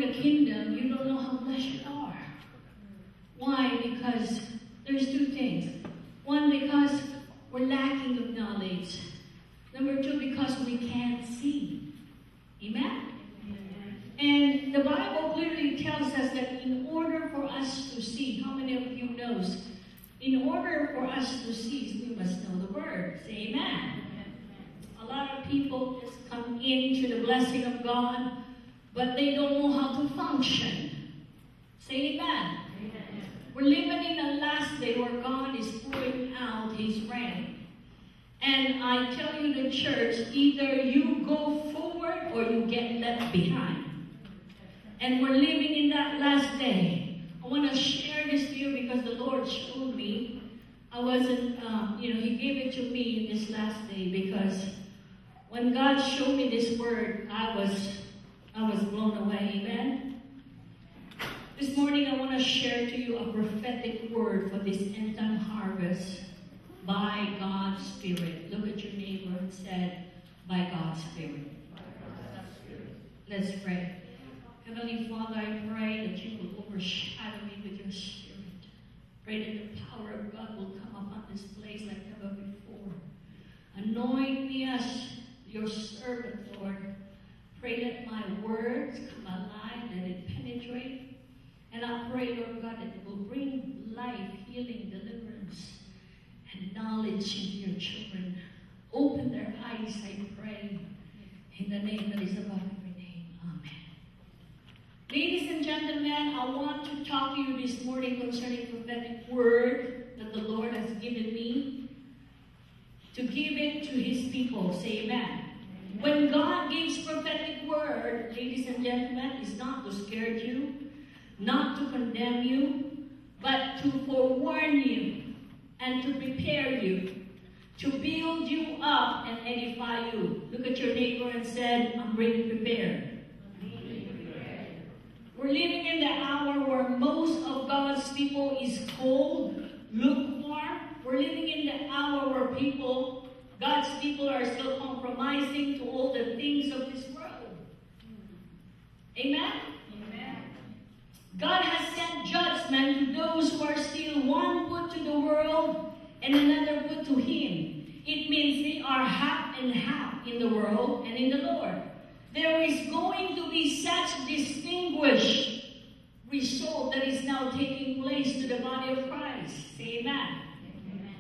the kingdom, you don't know how blessed you are. Why? Because there's two things. One, because we're lacking of knowledge. Number two, because we can't see. Amen? And the Bible clearly tells us that in order for us to see, how many of you knows? In order for us to see, we must know the Word. Say amen. A lot of people just come into the blessing of God, but they don't know how to function. Say amen. We're living in the last day where God is pouring out His rain. And I tell you, the church, either you go forward or you get left behind. And we're living in that last day. I want to share this to you because the Lord showed me. I wasn't, He gave it to me in this last day because when God showed me this word, I was blown away. Amen? This morning I want to share to you a prophetic word for this end time harvest by God's Spirit. Look at your neighbor and said, by God's Spirit. Let's pray. Heavenly Father, I pray that you will overshadow me with your Spirit. Pray that the power of God will come upon this place like never before. Anoint me as your servant, Lord. Pray that my words come alive, let it penetrate. And I pray, Lord God, that it will bring life, healing, deliverance, and knowledge into your children. Open their eyes, I pray, in the name that is above every name. Amen. Ladies and gentlemen, I want to talk to you this morning concerning prophetic word that the Lord has given me to give it to His people. Say amen. When God gives prophetic word, ladies and gentlemen, it's not to scare you, not to condemn you, but to forewarn you and to prepare you, to build you up and edify you. Look at your neighbor and said, I'm ready prepared. We're living in the hour where most of God's people is cold, lukewarm. We're living in the hour where God's people are still compromising to all the things of this world. Amen? Amen. God has sent judgment to those who are still one put to the world and another put to Him. It means they are half and half in the world and in the Lord. There is going to be such distinguished result that is now taking place to the body of Christ. Say amen. Amen.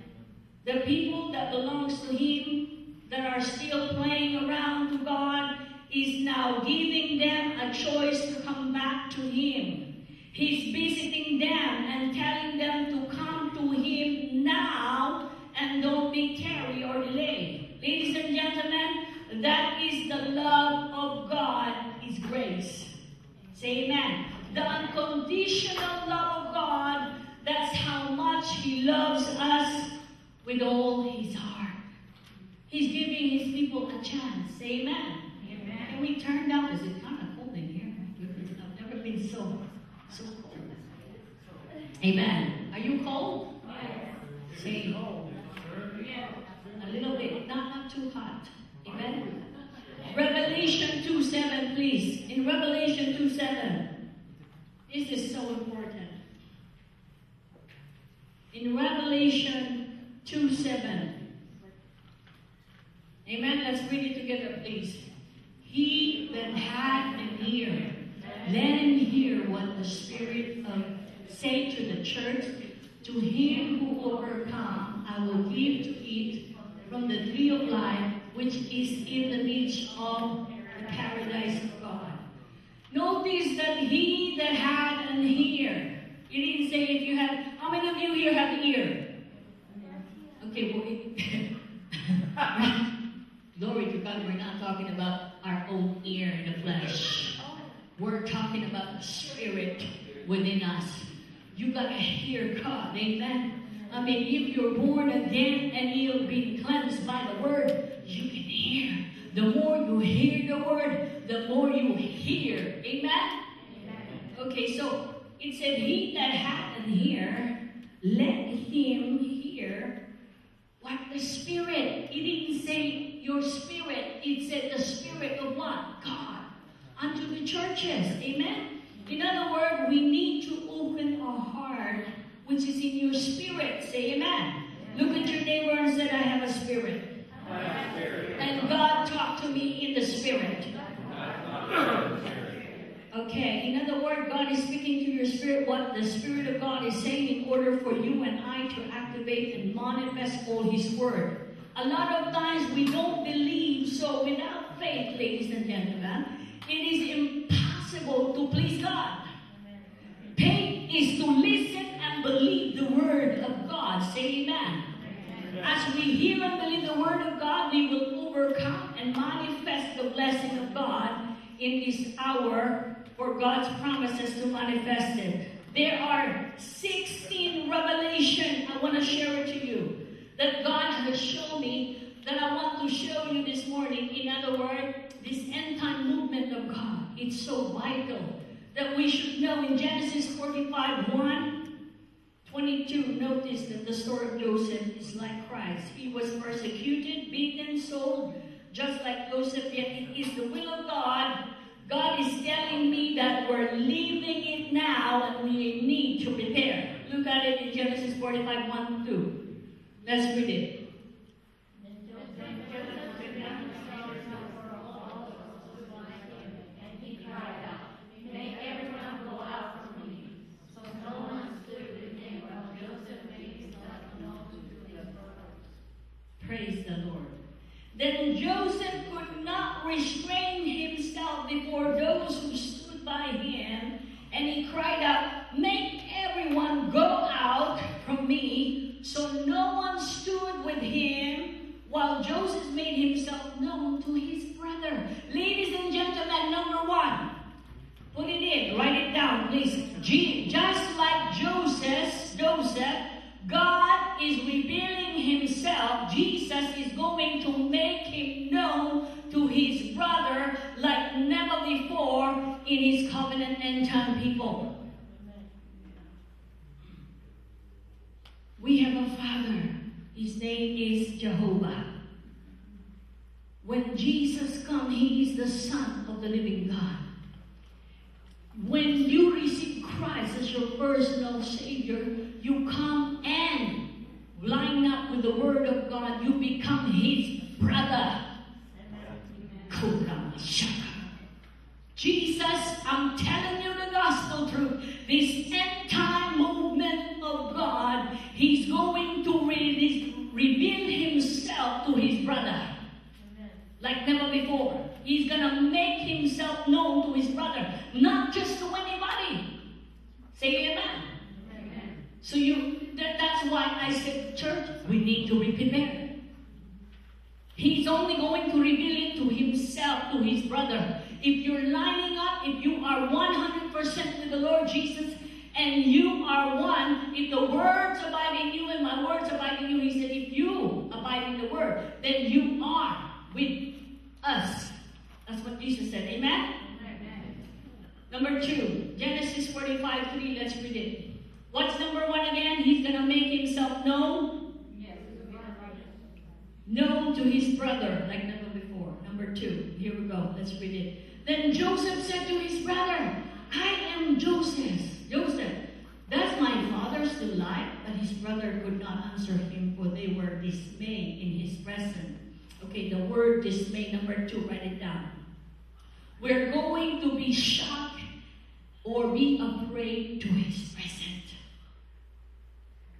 The people that belongs to Him, that are still playing around to God, is now giving them a choice to come back to Him. He's visiting them and telling them to come to Him now and don't be tarry or delay. Ladies and gentlemen, that is the love of God, His grace. Say amen. The unconditional love of God, that's how much He loves us with all His heart. He's giving His people a chance. Say amen. Amen. Can we turn down? Is it kind of cold in here? I've never been so cold. Amen. Are you cold? Yes. Say cold. A little bit, not too hot. Amen. Revelation 2:7, please. In Revelation 2:7, this is so important. In Revelation 2:7, amen. Let's read it together, please. He that had an ear, let him hear what the Spirit of say to the church. To him who overcome, I will give to eat from the tree of life, which is in the midst of the paradise of God. Notice that he that had an ear. It didn't say if you had. How many of you here have ear? Okay, well, glory to God, we're not talking about our own ear in the flesh. We're talking about the Spirit within us. You got to hear God, amen? I mean, if you're born again and you've been cleansed by the Word, you can hear. The more you hear the Word, the more you hear. Amen? Amen. Okay, so it said, he that hath an ear, let him hear what the Spirit. It didn't say your spirit. It said the Spirit of what? God. Unto the churches. Amen? In other words, we need to open our heart, which is in your spirit. Say amen. Look at your neighbor and say, I have a spirit. And God talked to me in the spirit. Okay, in other words, God is speaking to your spirit what the Spirit of God is saying in order for you and I to activate and manifest all His Word. A lot of times we don't believe, so without faith, ladies and gentlemen, it is impossible to please God. Faith is to listen and believe the Word of God. Say amen. As we hear and believe the Word of God, we will overcome and manifest the blessing of God in this hour for God's promises to manifest it. There are 16 revelations I want to share it to you that God has shown me that I want to show you this morning. In other words, this end time movement of God. It's so vital that we should know. In Genesis 45:1-22, notice that the story of Joseph is like Christ. He was persecuted, beaten, sold, just like Joseph, yet it is the will of God. God is telling me that we're leaving it now and we need to prepare. Look at it in Genesis 45:1-2. Let's read it. Praise the Lord. Then Joseph could not restrain himself before those who stood by him, and he cried out, "Make everyone go out from me." So no one stood with him while Joseph made himself known to his brother. Ladies and gentlemen, number one, put it in, write it down, please. Just like Joseph, God is revealing himself. Jesus is going to make him known to his brother like never before in his covenant end time people. We have a Father. His name is Jehovah. When Jesus comes, He is the Son of the living God. When you receive Christ as your personal Savior, you come and line up with the Word of God. You become His brother. Jesus, I'm telling you the gospel truth. This end time movement of God, He's going to reveal Himself to His brother like never before. He's going to make Himself known to His brother, not just to anybody. Say amen. So that's why I said, church, we need to be prepared. He's only going to reveal it to Himself, to His brother. If you're lining up, if you are 100% with the Lord Jesus, and you are one, if the words abide in you and my words abide in you, He said, if you abide in the Word, then you are with us. That's what Jesus said. Amen? Number 2, Genesis 45:3. Let's read it. What's number 1 again? He's going to make Himself known. Known to His brother like never before. Number 2. Here we go. Let's read it. Then Joseph said to his brother, "I am Joseph. Does my father still lie?" But his brother could not answer him, for they were dismayed in his presence. Okay, the word dismay, number 2, write it down. We're going to be shocked or be afraid to His presence.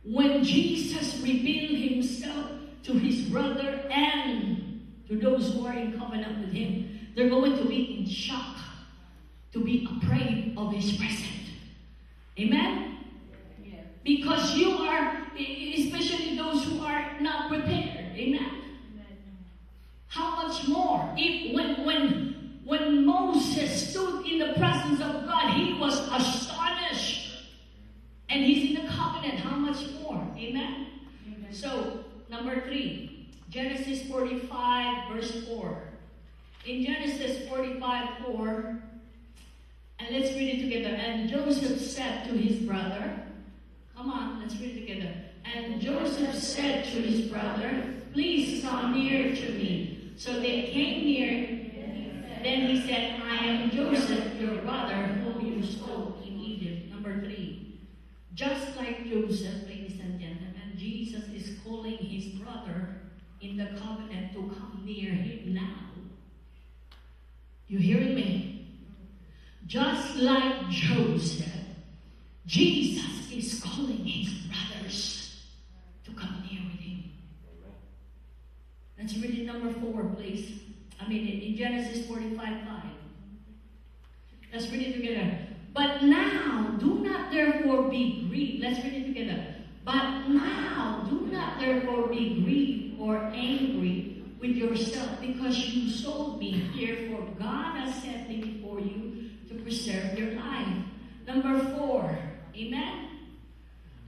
When Jesus revealed Himself to His brother and to those who are in covenant with Him, they're going to be in shock, to be afraid of His presence. Amen? Yeah. Because you are, especially those who are not prepared. Amen? How much more? If when Moses stood in the presence of God, he was astonished. And he's in the covenant. How much more? Amen? Amen. So, number 3, Genesis 45, verse 4. In Genesis 45:4, and let's read it together. And Joseph said to his brother, come on, let's read it together. And Joseph said to his brother, "Please come near to me." So they came near. Then he said, "I am Joseph, your brother, whom you stole Just like Joseph, ladies and gentlemen, Jesus is calling his brother in the covenant to come near him now. You hearing me? Just like Joseph, Jesus is calling his brothers to come near with him. Let's read it number 4, please. In Genesis 45:5. Let's read it together. But now, do not therefore be grieved. Let's read it together. But now, do not therefore be grieved or angry with yourself because you sold me. Therefore, God has set me before you to preserve your life. Number 4. Amen?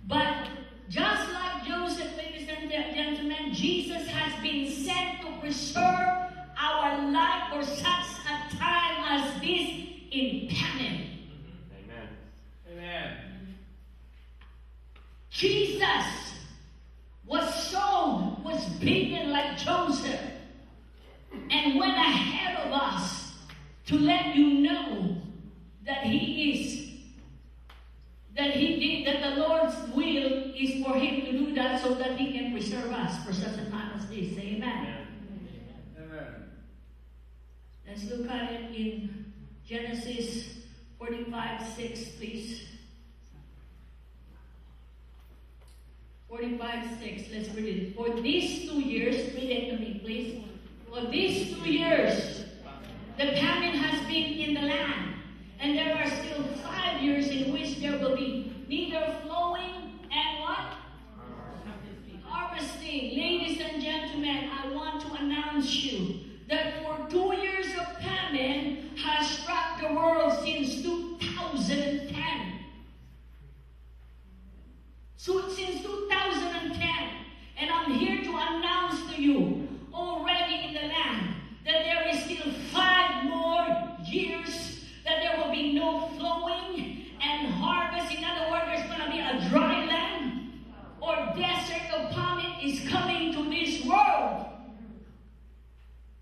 But just like Joseph, ladies and gentlemen, Jesus has been sent to preserve our life for such a time as this in famine. Amen. Amen. Jesus was sold, was beaten like Joseph, and went ahead of us to let you know that that the Lord's will is for him to do that so that he can preserve us for such a time as this. Amen. Amen. Let's look at it in Genesis 45:6, please. 45:6, let's read it. For these 2 years, read it to me, please. For these 2 years, the famine has been in the land, and there are still 5 years in which there will be neither flowing and what? Harvesting. Ladies and gentlemen, I want to announce you that for 2 years of famine has struck the world since 2010. So since 2010, and I'm here to announce to you already in the land that there is still 5 more years that there will be no flowing and harvest. In other words, there's going to be a dry land or desert of famine is coming to this world.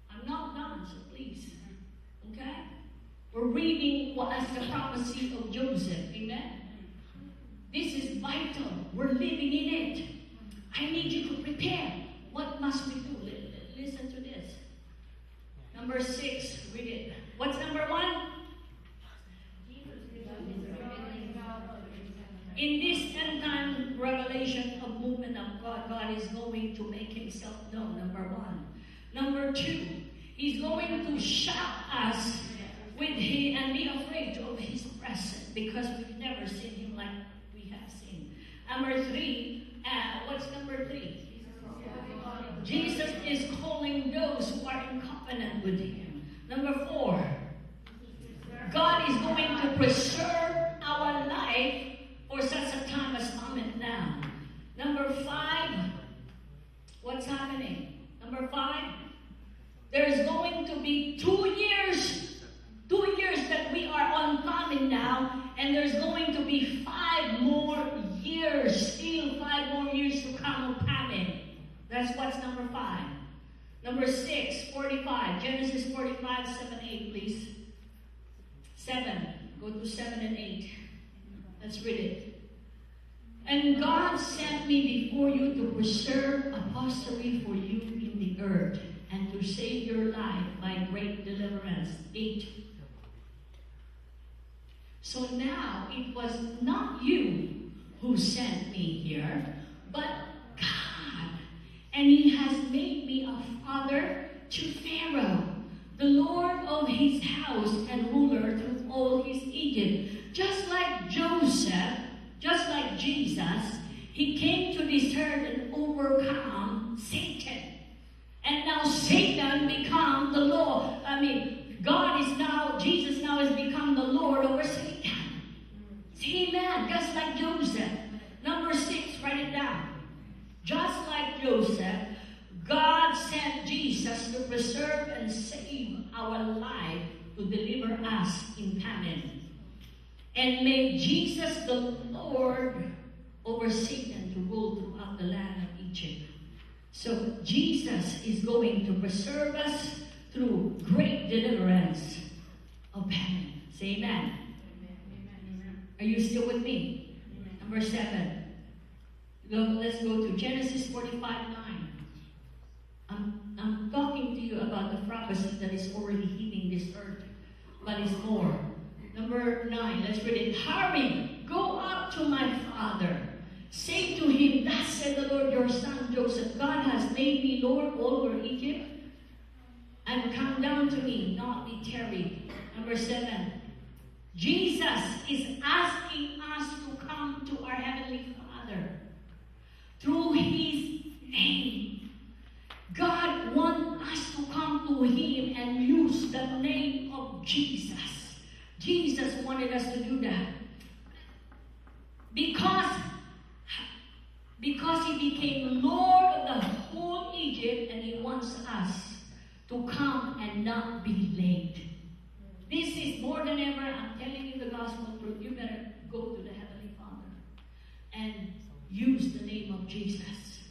I'm not done, so please. Okay? We're reading what as the prophecy of Joseph. Amen? This is vital. We're living in it. I need you to prepare. What must we do? Listen to this. Number 6, read it. What's number 1? In this end time revelation of movement of God, God is going to make himself known, number 1. Number 2, he's going to shock us with him and be afraid of his presence because we've never seen him like we have seen. Number 3, what's number 3? Jesus is calling those who are in covenant with him. Number 4, God is going to preserve our life for such a time as moment now. Number 5, what's happening? Number 5, there's going to be 2 years that we are on famine now, and there's going to be 5 more years, still 5 more years to come of famine. That's what's number 5. Number 6, 45, Genesis 45, 7, 8, please. 7, go to 7 and 8. Let's read it. And God sent me before you to preserve a posterity for you in the earth, and to save your life by great deliverance. 8. So now it was not you who sent me here, but God. And he has made me a father to Pharaoh, the Lord of his house and ruler through all his Egypt. Just like Joseph, just like Jesus, he came to this earth and overcome Satan. And now Satan become the Lord. Jesus now has become the Lord over Satan. Say amen. Just like Joseph. Number 6, write it down. Just like Joseph, God sent Jesus to preserve and save our life, to deliver us in famine. And made Jesus the Lord over Satan to rule throughout the land of Egypt. So Jesus is going to preserve us through great deliverance of famine. Say amen. Are you still with me? Number 7. Let's go to Genesis 45:9. I'm talking to you about the prophecy that is already hitting this earth, but it's more. Number 9, let's read it. Hurry, go up to my father. Say to him, thus said the Lord your son Joseph, God has made me Lord over Egypt, and come down to me, not be tarried. Number 7, Jesus is asking us to come to our Heavenly Father through His name. God wants us to come to Him and use the name of Jesus. Jesus wanted us to do that. Because He became Lord of the whole Egypt, and He wants us to come and not be late. This is more than ever, I'm telling you the gospel truth. You better go to the Heavenly Father and use the name of Jesus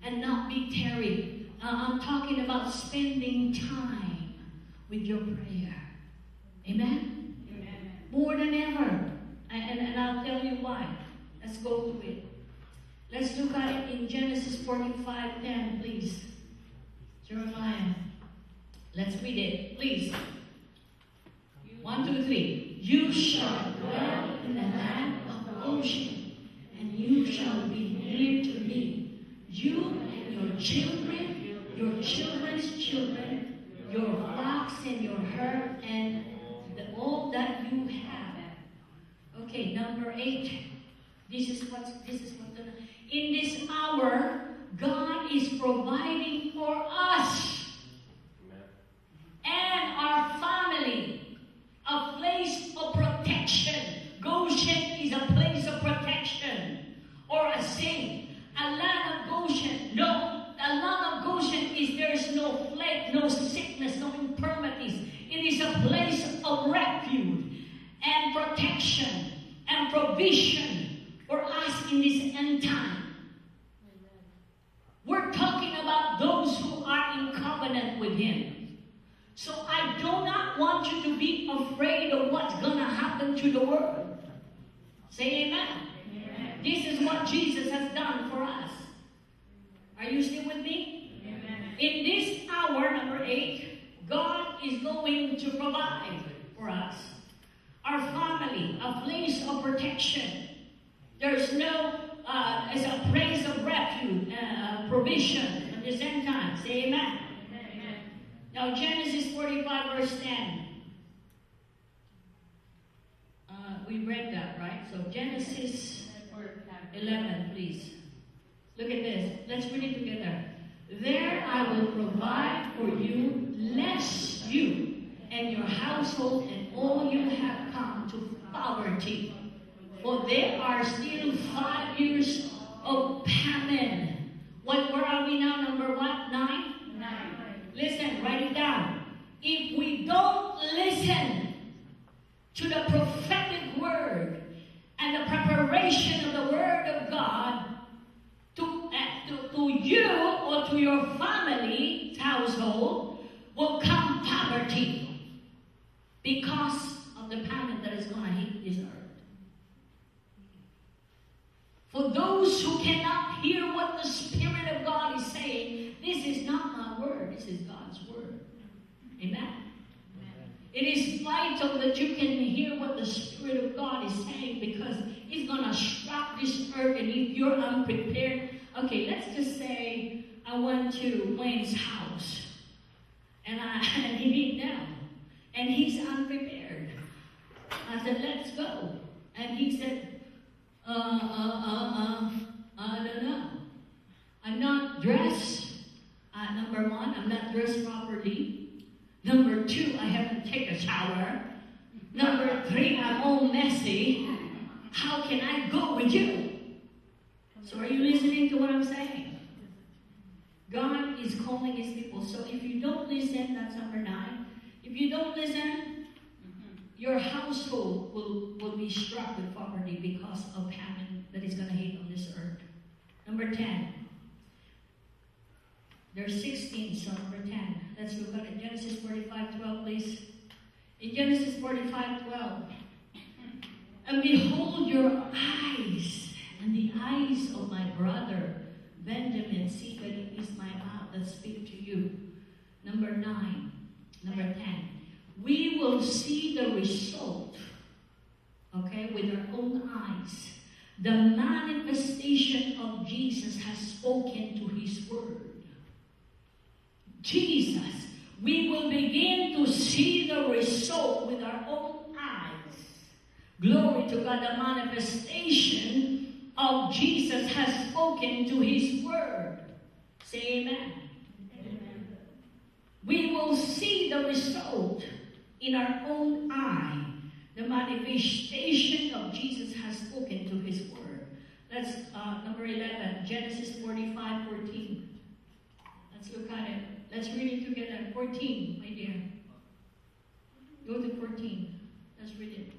and not be tarried. I'm talking about spending time with your prayer. Amen? Amen. More than ever. And I'll tell you why. Let's go to it. Let's look at it in Genesis 45:10, please. Jeremiah. Let's read it, please. 1, 2, 3. You shall dwell in the land of the ocean, and you shall be near to me. You and your children, your children's children, your flocks and your herd, and all that you have. Okay, number 8. This is what in this hour, God is providing for us and our family a place of protection. Goshen is a place of protection, or a safe. A land of Goshen, no, a land of Goshen is there is no plague, no sickness, no infirmities. It is a place of refuge and protection and provision for us in this end time. We're talking about those who are in covenant with Him. So I do not want you to be afraid of what's going to happen to the world. Say amen. Amen. This is what Jesus has done for us. Are you still with me? Amen. In this hour, number 8, God is going to provide for us, our family, a place of protection. There's no, it's a place of refuge, provision at the same time. Say amen. Amen. Now Genesis 45 verse 10. We read that, right? So Genesis 11, please. Look at this. Let's read it together. There I will provide for you, lest you and your household and all you have come to poverty. For there are still 5 years of famine. Where are we now? Number what? 9? 9. Listen, write it down. If we don't listen to the prophetic word and the preparation of the word of God to you or to your family's household, will come poverty because of the famine that is going to hit this earth. For those who cannot hear what the Spirit of God is saying, this is not my word, this is God's word. Amen? It is vital that you can hear what the Spirit of God is saying, because He's going to strike this earth, and if you're unprepared. Okay, let's just say I went to Wayne's house, and he didn't know, and he's unprepared. I said, let's go. And he said, I don't know. I'm not dressed. Number 1, I'm not dressed properly. Number 2, I haven't taken a shower. Number 3, I'm all messy. How can I go with you? So are you listening to what I'm saying? God is calling His people. So if you don't listen, that's number 9. If you don't listen, your household will be struck with poverty because of famine that is going to hit on this earth. Number 10. There's 16, so number 10. Let's look at it. Genesis 45:12, please. In Genesis 45:12. And behold, your eyes eyes and the eyes of my brother Benjamin see that it is my mouth that speak to you. Number 10. We will see the result, okay, with our own eyes. The manifestation of Jesus has spoken to his word. Jesus, we will begin to see the result with our own eyes. Glory to God, the manifestation of Jesus has spoken to his word. Say amen. Amen. We will see the result in our own eye. The manifestation of Jesus has spoken to his word. That's number 11, Genesis 45:14. Let's look at it. Let's read it together. 14, my dear. Go to 14. Let's read it.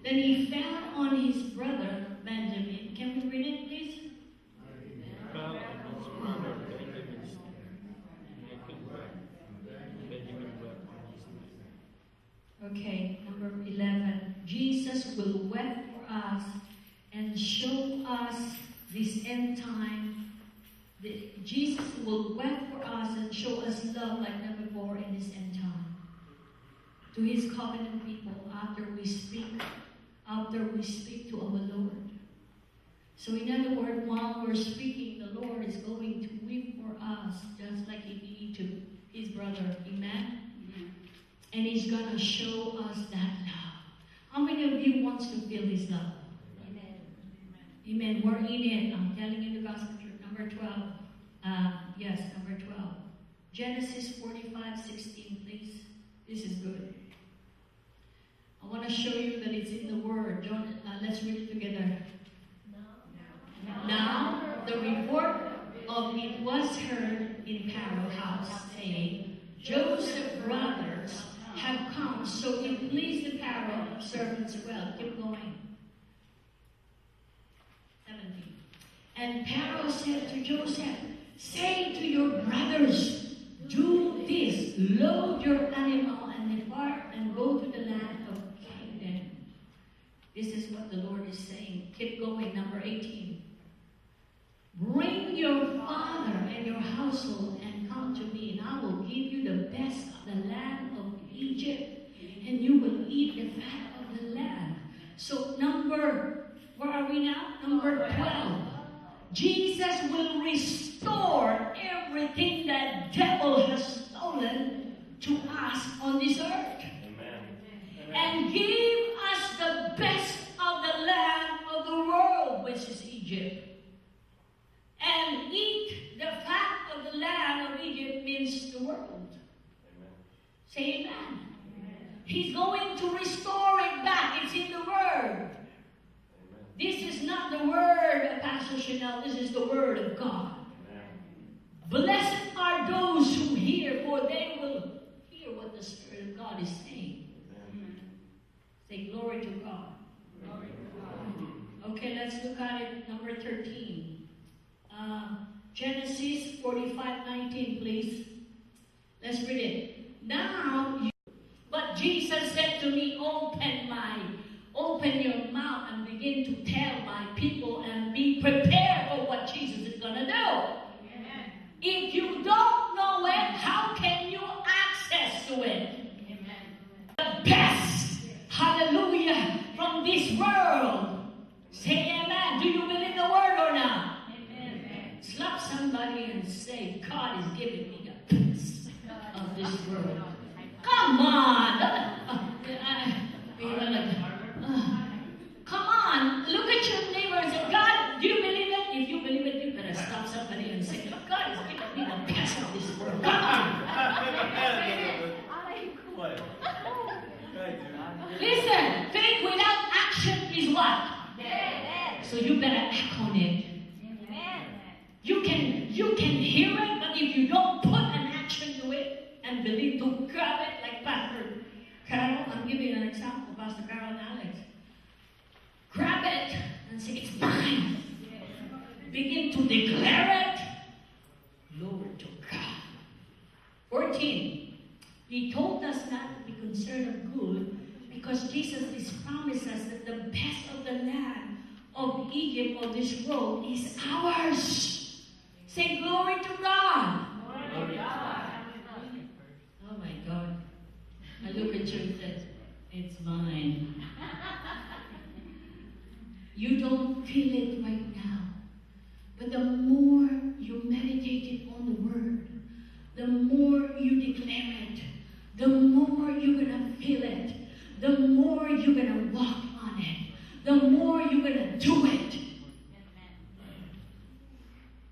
Then he fell on his brother Benjamin. Can we read it, please? Okay, number 11. Jesus will weep for us and show us this end time. Jesus will weep for us and show us love like never before in this end time. To his covenant people after we speak to our Lord. So in other words, while we're speaking, the Lord is going to weep for us just like he did to his brother. Amen? And he's going to show us that love. How many of you wants to feel his love? Amen. Amen. We're in it. I'm telling you the gospel truth. Number 12. Yes, number 12. Genesis 45:16, please. This is good. I want to show you that it's in the Word. Let's read it together. Now, the report of it was heard in Pharaoh's house, saying, Joseph's brothers have come, so it pleased the Pharaoh servants well. Keep going. 17. And Pharaoh said to Joseph, say to your brothers, do this, load your animal and depart and go to the land of Canaan. This is what the Lord is saying. Keep going, number 18. Bring your father and your household and come to me, and I will give you the best of the land of Egypt, and you will eat the fat of the land. So where are we now? Number 12. Jesus will restore everything that devil has stolen to us on this earth. Amen. And give us the best of the land of the world, which is Egypt. And eat the fat of the land of Egypt means the world. Amen. Say amen. Amen. He's going to restore it back. It's in the Word. Amen. This is not the word of Pastor Chanel. This is the Word of God. Amen. Blessed are those who hear, for they will hear what the Spirit of God is saying. Amen. Say glory to God. Glory to God. Okay, let's look at it. Number 13. Genesis 45:19, please. Let's read it. But Jesus said to me, open your mouth and begin to tell my people and be prepared for what Jesus is going to do. Amen. If you don't know it, how can you access to it? Amen. The best, hallelujah, from this world. Say amen. Do you believe the word or not? Slap somebody and say, God is giving me a piece of this world. Come on. Come on. Look at your neighbor and say, God, do you believe it? If you believe it, you better stop somebody and say, God is giving me the best of this world. Come on. Listen, faith without action is what? So you better act on it. You can hear it, but if you don't put an action to it and believe to grab it like Pastor Carol, I'm giving an example, Pastor Carol and Alex. Grab it and say, it's mine. Begin to declare it. Glory to God. 14. He told us not to be concerned of good because Jesus has promised us that the best of the land of Egypt of this world is ours. Say glory to God. Glory to God. Oh my God. I look at you and said, it's mine. You don't feel it right now. But the more you meditate on the word, the more you declare it, the more you're going to feel it, the more you're going to walk on it, the more you're going to do it.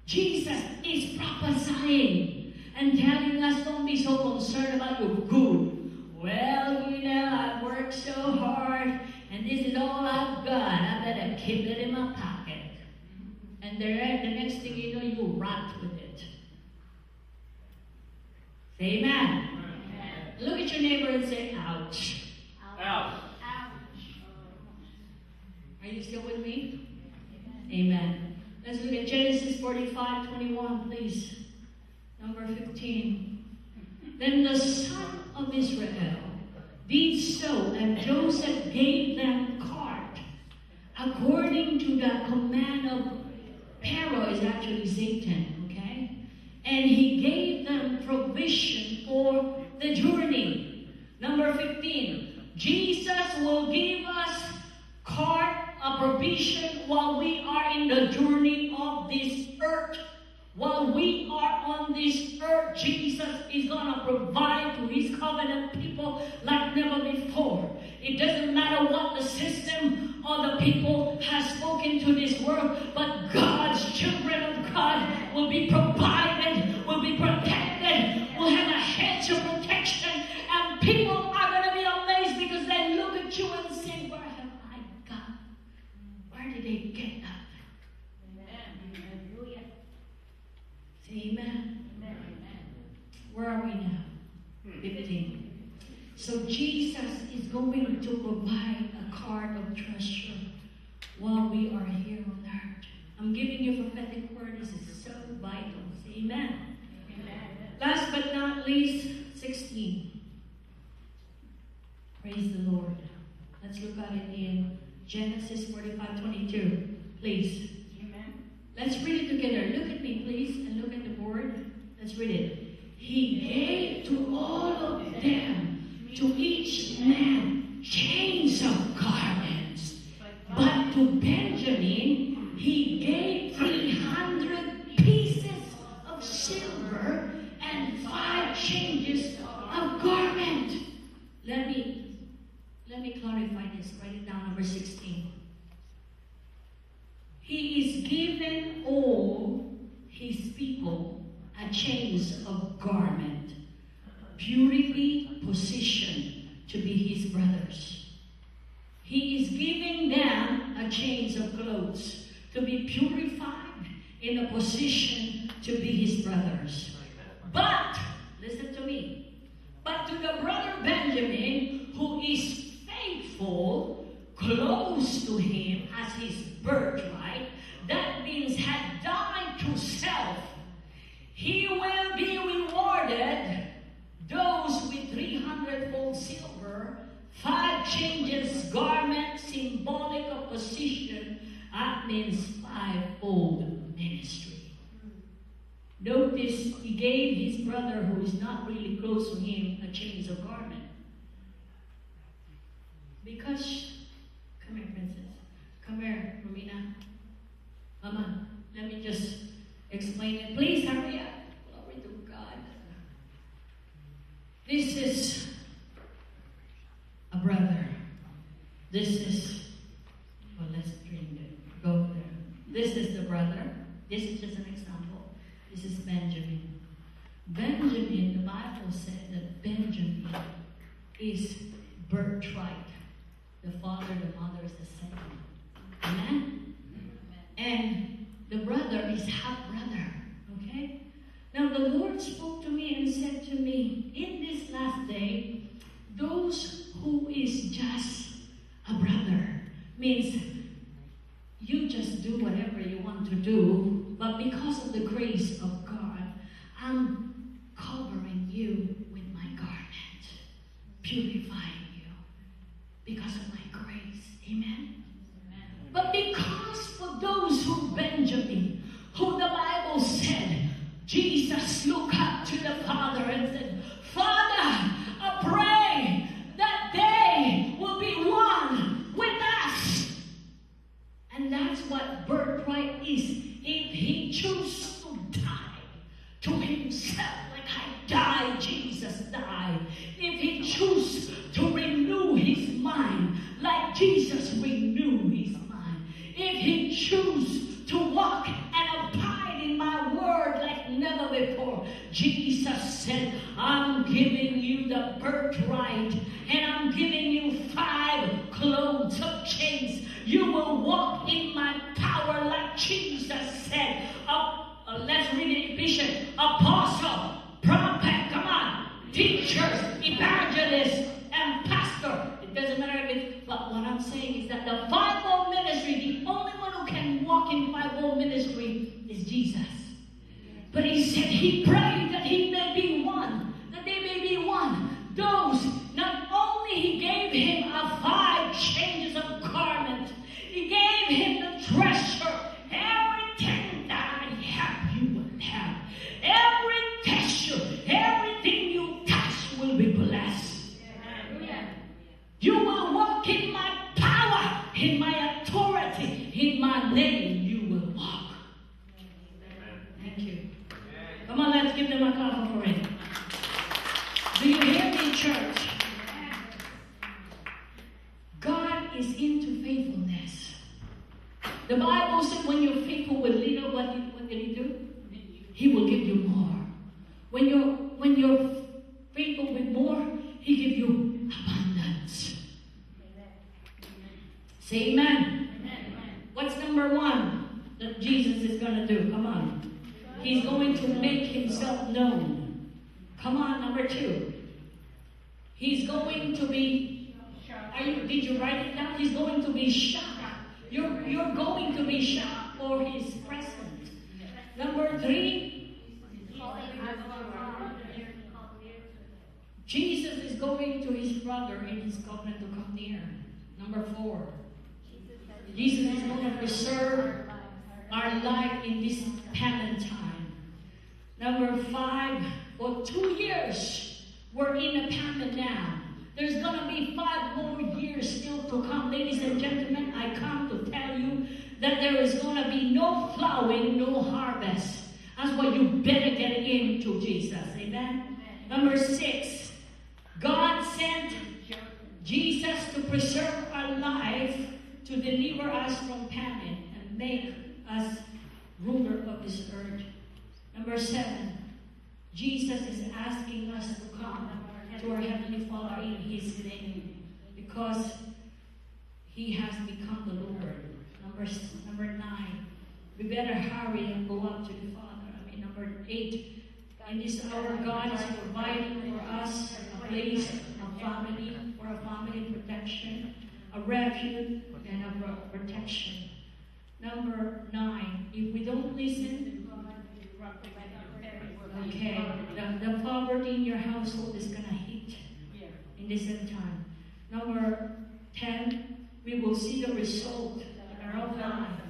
Jesus is prophesying and telling us, don't be so concerned about your good. Well, I've worked so hard, and this is all I've got. I better keep it in my pocket. And the next thing you know, you rot with it. Say amen. Look at your neighbor and say, ouch. Ouch. Are you still with me? Amen. Let's look at Genesis 45:21, please. Number 15. Then the son of Israel did so, and Joseph gave them cart according to the command of Pharaoh, is actually Satan, okay? And he gave them provision for the journey. Number 15. Jesus will give us cart, a provision while we are in the journey of this earth. While we are on this earth, Jesus is going to provide to his covenant people like never before. It doesn't matter what the system or the people has spoken to this world, but God's children of God will be provided, will be protected, will have a hedge of protection, and people are going to be amazed because they look at you and say, where have I gone? Where did they get that? Say amen. Amen. Where are we now? 15. So Jesus is going to provide a card of treasure while we are here on earth. I'm giving you a prophetic word. This is so vital. Say amen. Amen. Last but not least, 16. Praise the Lord. Let's look at it in Genesis 45:22. Please. Let's read it together. Look at me, please, and look at the board. Let's read it. He gave to all of them, to each man, chains of garments. But to Benjamin, he gave 300 pieces of silver and 5 changes of garment. Let me clarify this. Write it down, number 16. He is given all his people a chains of garment, purely positioned to be his brothers. He is giving them a chains of clothes to be purified in a position to be his brothers. But, listen to me, but to the brother Benjamin, who is faithful, close to him as his birthright, that means had died to self, he will be rewarded, those with 300-fold silver, 5 changes garment, symbolic of position, that means 5-fold ministry. Notice he gave his brother, who is not really close to him, a change of garment. Because, come here, princess. Come here, Romina. Mama, let me just explain it. Please hurry up. Glory to God. This is a brother. This is, well, let's dream it. Go there. This is the brother. This is just an example. This is Benjamin. Benjamin, the Bible said that Benjamin is birthright. The father, the mother is the same. Amen? And the brother is half brother. Okay? Now the Lord spoke to me and said to me, in this last day, those who is just a brother means you just do whatever you want to do, but because of the grace of God, I'm covering you with my garment, purifying you because of my grace. Amen? But because for those that's what birthright is. If he chooses to die to himself, like I died, Jesus died. If he chooses to renew his mind, like Jesus renewed his mind. If he chooses to walk and abide in my word like never before, Jesus said, I'm giving you the birthright, and I'm giving you 5 clothes of chains. You will walk in my power like Jesus said. Let's read it, Ephesians. Apostle, prophet, come on, teachers, evangelists, and pastor. It doesn't matter if it's, but what I'm saying is that the fivefold ministry, the only one who can walk in fivefold ministry is Jesus. But he said he prayed that he may be one, that they may be one. Those, not only he gave him 5 changes of garment, he gave him the treasure. Everything that I have, you will have. Every treasure, everything you touch will be blessed. You will walk in my power, in my authority, in my name you will walk. Thank you. Come on, let's give them a clap for it. Do you hear me, church? God is into faithfulness. The Bible said when you're faithful with little, what did he do? He will give you more. When you're faithful with more, he gives you abundance. Say amen. What's number 1 that Jesus is going to do? Come on. He's going to make himself known. Come on, number 2. He's going to be, did you write it down? He's going to be shocked. You're going to be shocked for his presence. Number 3, Jesus is going to his brother in his covenant to come near. Number 4, Jesus is going to preserve our life in this famine time. Number 5, for 2 years, we're in a famine now. There's going to be 5 more years still to come. Ladies and gentlemen, I come to tell you that there is going to be no plowing, no harvest. That's what you better get into, Jesus. Amen? Number 6, God sent Jesus to preserve our life, to deliver us from famine and make us ruler of this earth. Number 7, Jesus is asking us to come to our Heavenly Father in his name because he has become the Lord. Number 9, we better hurry and go up to the Father. Number 8, in this hour, God is providing for us a place, a family, for a family protection, a refuge, and a protection. Number 9, if we don't listen, okay, the poverty in your household is going to hit in this end time. Number 10, we will see the result in our own life,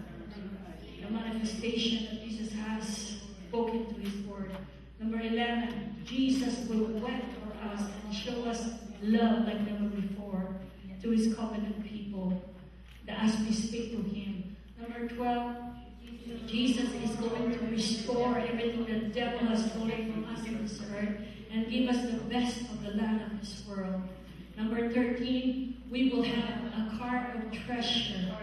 the manifestation that Jesus has spoken to his word. Number 11, Jesus will wait for us and show us love like never before to his covenant people as we speak to him. Number 12, Jesus is going to restore everything the devil has stolen from us in this earth and give us the best of the land of this world. Number 13, we will have a cart of treasure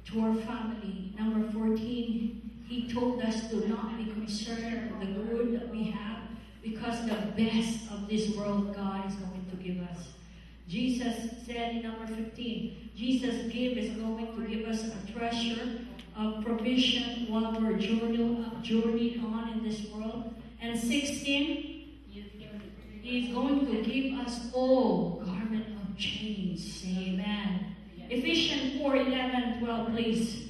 to our family. Number 14, he told us to not be concerned with the good that we have because the best of this world God is going to give us. Jesus said in number 15, Jesus is going to give us a treasure of provision while we're journeying on in this world. And 16, he is going to give us all garment of chains. Amen. Ephesians 4:11-12, please.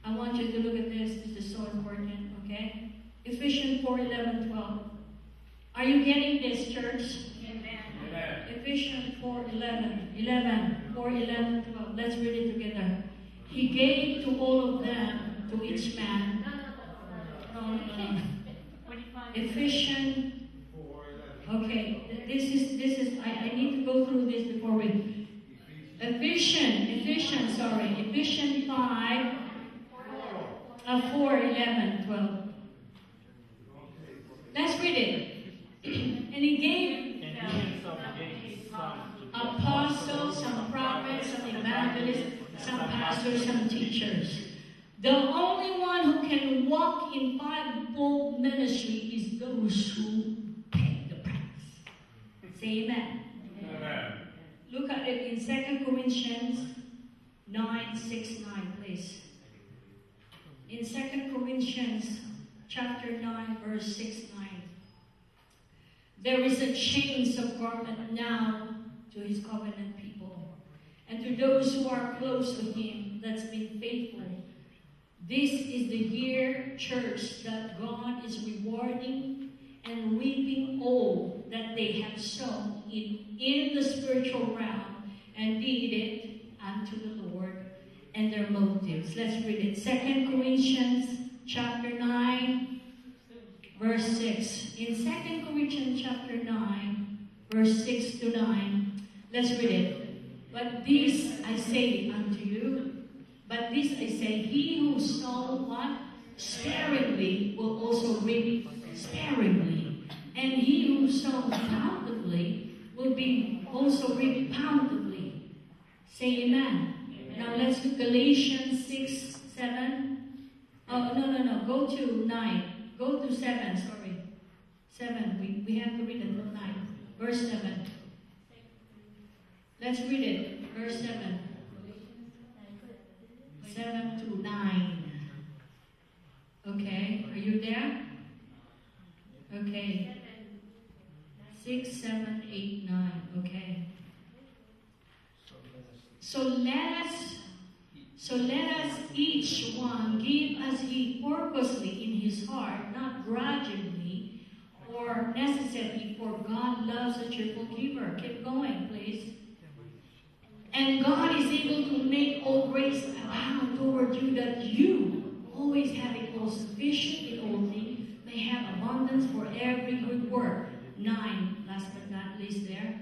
I want you to look at this. This is so important, okay? Ephesians 4:11-12. Are you getting this, church? Amen. Ephesians 4:11-12. Let's read it together. He gave to all of them, to each man. Ephesians. Okay, this is. I need to go through this before we. Ephesians 5. 4, 11, 12. Let's read it. And he gave apostles, some prophets, some evangelists, some pastors, some teachers. The only one who can walk in fivefold ministry is those who pay the price. Say amen. Amen. Look at it in 2 Corinthians 9, 6, 9, please. In 2 Corinthians chapter 9, verse 6, 9. There is a change of garment now to his covenant people, and to those who are close to him that's been faithful. This is the year, church, that God is rewarding and reaping all that they have sown in the spiritual realm and did it unto the Lord and their motives. Let's read it. 2 Corinthians chapter 9, verse 6. In 2 Corinthians chapter 9, verse 6 to 9, let's read it. But this I say unto you, but this I say, he who sown what? Sparingly will also reap sparingly. And he who sown bountifully will be also reap bountifully. Say amen. Now let's do Galatians 6, 7. Oh, no. Go to 9. Go to 7, sorry. 7. We have to read it from 9. Verse 7. Let's read it. Verse 7. 7 to 9. Okay, are you there? Okay. 6, 7, 8, 9. Okay. So let us each one give as he purposely in his heart, not grudgingly or necessarily, for God loves a cheerful giver. Keep going, please. And God is able to make all grace abound toward you, that you, always having all sufficient in all things, may have abundance for every good work. 9, last but not least there.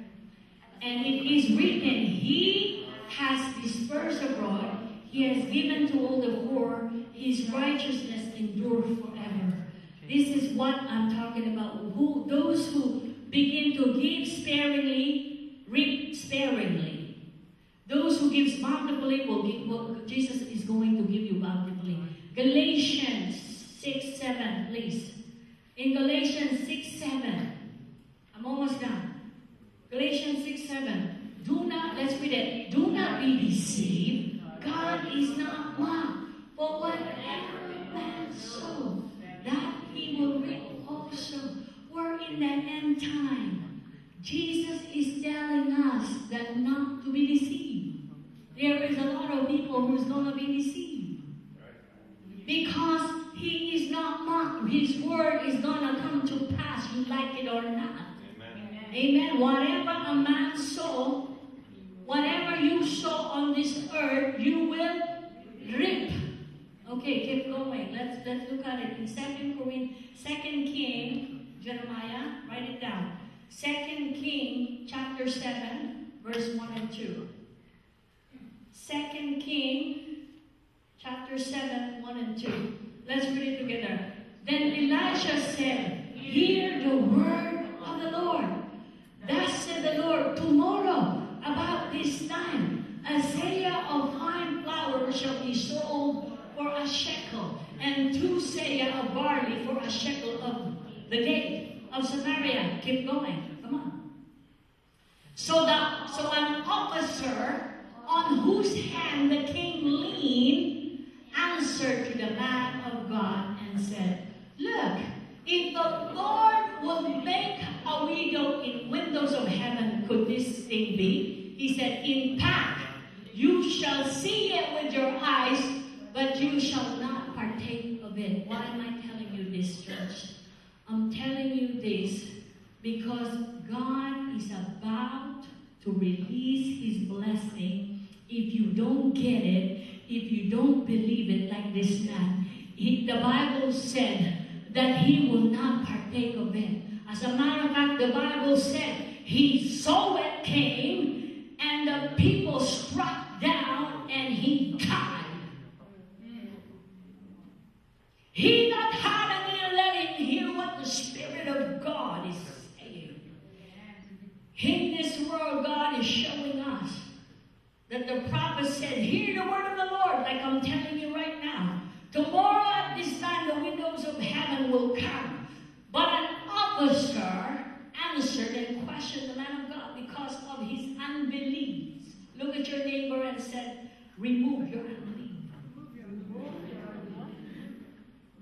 And it is written, he has dispersed abroad, he has given to all the poor, his righteousness endures forever. This is what I'm talking about. Those who begin to give sparingly, reap sparingly. Those who give bountifully will give what Jesus is going to give you bountifully. Galatians 6, 7, please. In Galatians 6, 7. I'm almost done. Galatians 6, 7. Let's read it. Do not be deceived. God is not mocked. For whatever man sows, that he will reap also. We're in that end time. Jesus is telling us that not to be deceived. There is a lot of people who's going to be deceived. Because he is not mocked. His word is going to come to pass, you like it or not. Amen. Amen. Whatever a man sow, whatever you sow on this earth, you will reap. Okay, keep going. Let's look at it. In 2 King, Jeremiah, write it down. 2 King chapter 7, verse 1 and 2. 2 King chapter 7, 1 and 2. Let's read it together. Then Elisha said, hear the word of the Lord. Thus said the Lord, tomorrow about this time, a seah of fine flour shall be sold for a shekel, and 2 seah of barley for a shekel of the gate of Samaria. Keep going. Come on. So an officer on whose hand the king leaned answered to the man of God and said, look, if the Lord will make a windows of heaven, could this thing be? He said, in fact, you shall see it with your eyes, but you shall not partake of it. Why am I telling you this, church? I'm telling you this because God is about to release his blessing. If you don't get it, if you don't believe it like this man, the Bible said that he will not partake of it. As a matter of fact, the Bible said he saw it came and the people struck down and he died. that the prophet said, hear the word of the Lord, like I'm telling you right now. Tomorrow at this time, the windows of heaven will come. But an officer answered and questioned the man of God because of his unbelief. Look at your neighbor and said, remove your unbelief.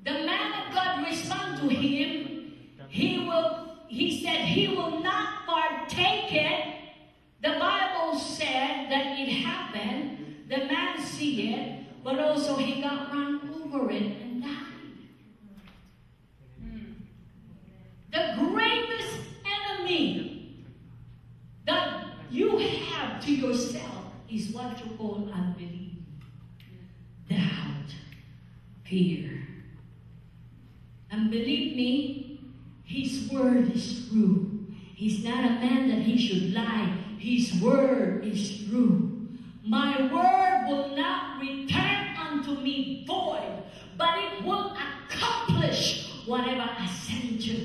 The man of God responded to him. He said he will not partake it. The Bible said that it happened. The man see it, but also he got run over it and died. The greatest enemy that you have to yourself is what you call unbelief, doubt, fear. And believe me, his word is true. He's not a man that he should lie. His word is true. My word will not return unto me void, but it will accomplish whatever I send it to.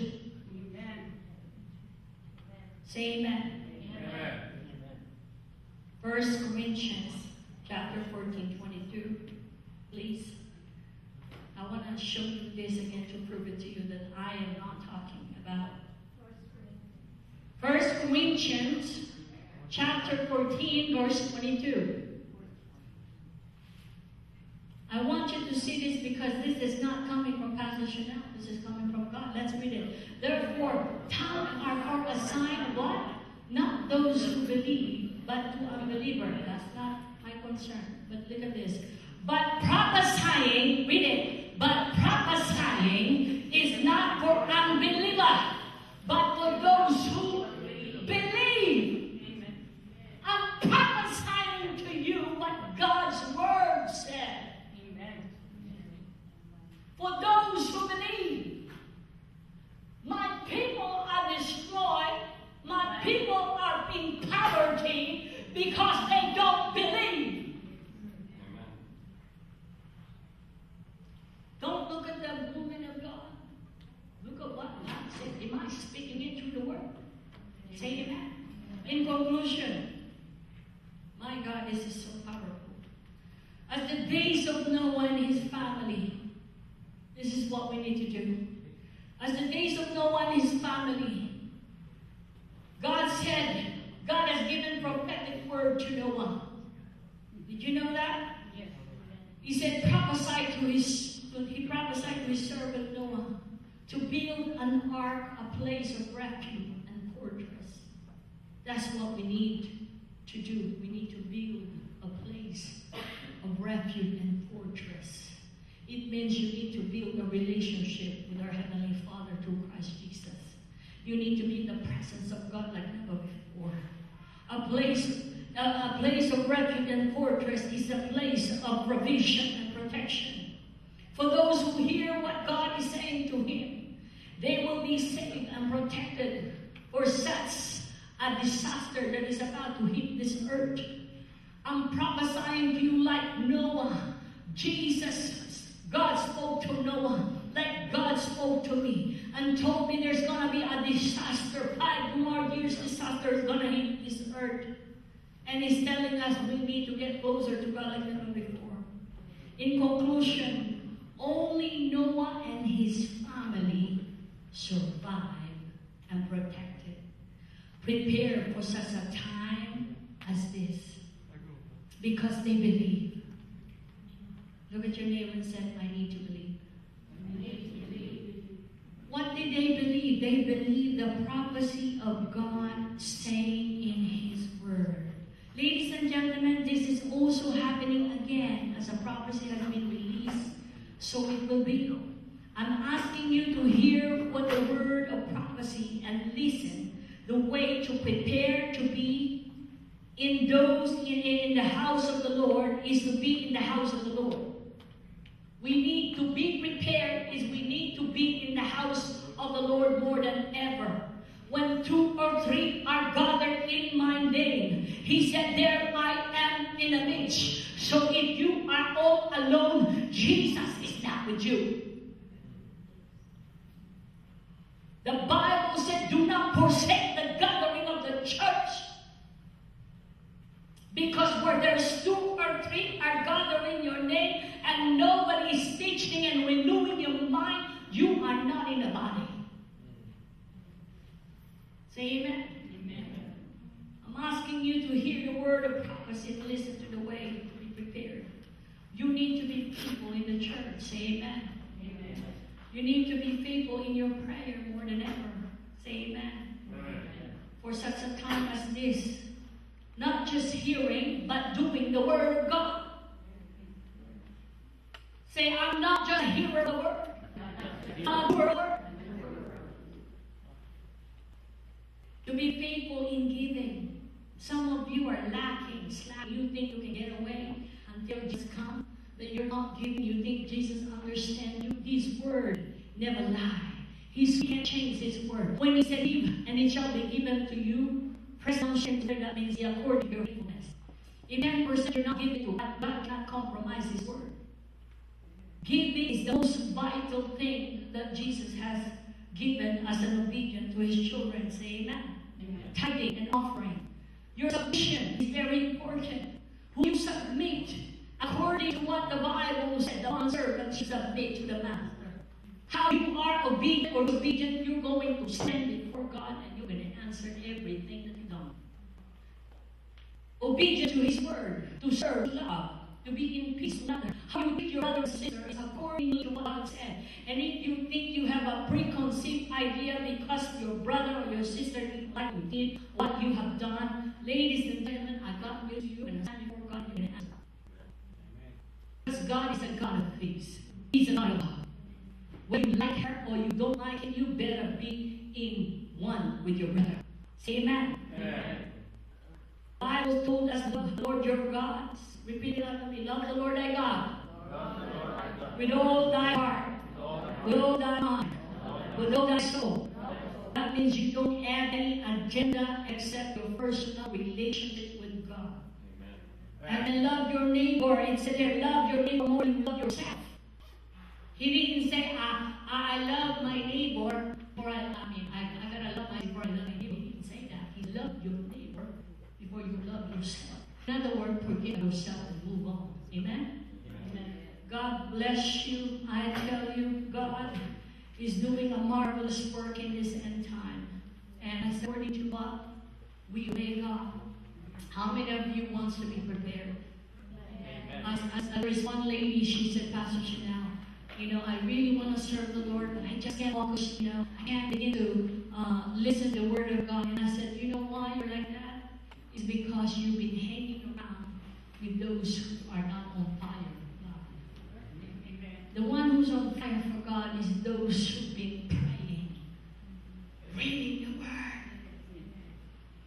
Amen. Say amen. Amen. 1 Corinthians chapter 14:22. Please. I want to show you this again to prove it to you that I am not talking about. 1 Corinthians chapter 14, verse 22. I want you to see this because this is not coming from Pastor Chanel. This is coming from God. Let's read it. Therefore, tongues are for a sign of what? Not those who believe, but to unbeliever. That's not my concern. But look at this. But prophesying, read it. But prophesying is not for unbeliever, but for those who believe. I'm prophesying to you what God's word said. Amen. For those who believe. My people are destroyed. My people are in poverty because they don't believe. Don't look at the woman of God. Look at what God said. Am I speaking it through the word? Say amen. In conclusion, my God, this is so powerful. As the days of Noah and his family, this is what we need to do. As the days of Noah and his family, God said, God has given prophetic word to Noah. Did you know that? Yes. He said, he prophesied to his servant Noah to build an ark, a place of refuge and fortress. That's what we need to do. We need to build a place of refuge and fortress. It means you need to build a relationship with our Heavenly Father through Christ Jesus. You need to be in the presence of God like never before. A place of refuge and fortress is a place of provision and protection. For those who hear what God is saying to him, they will be saved and protected for such a disaster that is about to hit this earth. I'm prophesying to you like Noah. God spoke to Noah like God spoke to me and told me there's going to be a disaster. 5 more years disaster is going to hit this earth. And he's telling us we need to get closer to God like never before. In conclusion, only Noah and his family survived and protected. Prepare for such a time as this. Because they believe. Look at your neighbor and say, I need to believe. I need to believe. What did they believe? They believed the prophecy of God saying in his word. Ladies and gentlemen, this is also happening again as a prophecy has been released. So it will be. I'm asking you to hear what the word of prophecy and listen. The way to prepare to be in the house of the Lord is to be in the house of the Lord. We need to be prepared is we need to be in the house of the Lord more than ever. When 2 or 3 are gathered in my name, he said, there I am in the midst. So if you are all alone, Jesus is not with you. The Bible said, do not forsake the gathering of the church. Because where there's 2 or 3 are gathering your name and nobody is teaching and renewing your mind, you are not in the body. Say amen. Amen. I'm asking you to hear the word of prophecy and listen to the way to be prepared. You need to be faithful in the church. Say amen. Amen. You need to be faithful in your prayer more than ever. Say amen. Amen. For such a time as this, not just hearing, but doing the word of God. Say, I'm not just a hearer of the word. I'm a doer of the word. To be faithful in giving. Some of you are lacking, slack. You think you can get away until Jesus comes. That you're not giving. You think Jesus understands you. His word never lies. He can't change His word. When He said, give, and it shall be given to you, press down, that means He according to your faithfulness. If 10% you're not giving to God, God cannot compromise His word. Giving is the most vital thing that Jesus has given as an obedience to His children. Say amen. Amen. Tithing and offering. Your submission is very important. Who you submit according to what the Bible said, the bondservant should submit to the master. How you are obedient or disobedient, you're going to stand before God and you're going to answer everything that He's done. Obedient to His word, to serve, to love, to be in peace with others. How you treat your brother and sister is according to what God said. And if you think you have a preconceived idea because your brother or your sister didn't like you did, what you have done, ladies and gentlemen, I got news to you and stand before God and you're going to answer. Because God is a God of peace. He's a God of love. Whether you like her or you don't like him, you better be in one with your brother. Say amen. Amen. The Bible told us, love the Lord your God. Repeat it after me. Love the Lord thy God. With all thy heart. With all thy mind. With all thy soul. That means you don't have any agenda except your personal relationship with God. Amen. And then love your neighbor. It said there, love your neighbor more than you love yourself. He didn't say, I love my neighbor, or I gotta love my neighbor, I love my neighbor. He didn't say that. He loved your neighbor before you love yourself. In other words, forgive yourself and move on. Amen? Amen. God bless you. I tell you, God is doing a marvelous work in this end time. And according to what we obey God, how many of you wants to be prepared? There is one lady, she said, Pastor Chanel, I really want to serve the Lord, but I just can't focus, I can't begin to listen to the Word of God. And I said, you know why you're like that? It's because you've been hanging around with those who are not on fire for God. Amen. The one who's on fire for God is those who've been praying, reading the Word.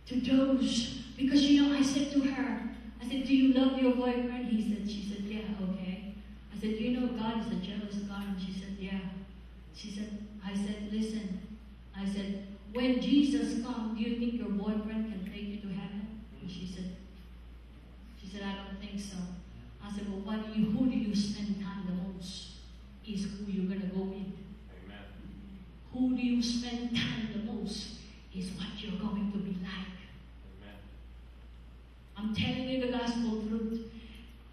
To those, because I said to her, I said, do you love your boyfriend? She said, yeah, okay. I said, do you know God is a jealous God? And she said, yeah. I said, listen. I said, when Jesus comes, do you think your boyfriend can take you to heaven? And she said, I don't think so. I said, well, who do you spend time the most? Is who you're going to go with. Amen. Who do you spend time the most? Is what you're going to be like. Amen. I'm telling you the gospel truth.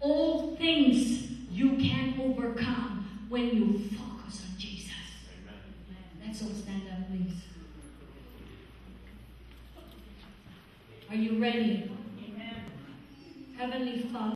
All things you can overcome when you focus on Jesus. Amen. Let's all stand up, please. Are you ready? Amen. Heavenly Father.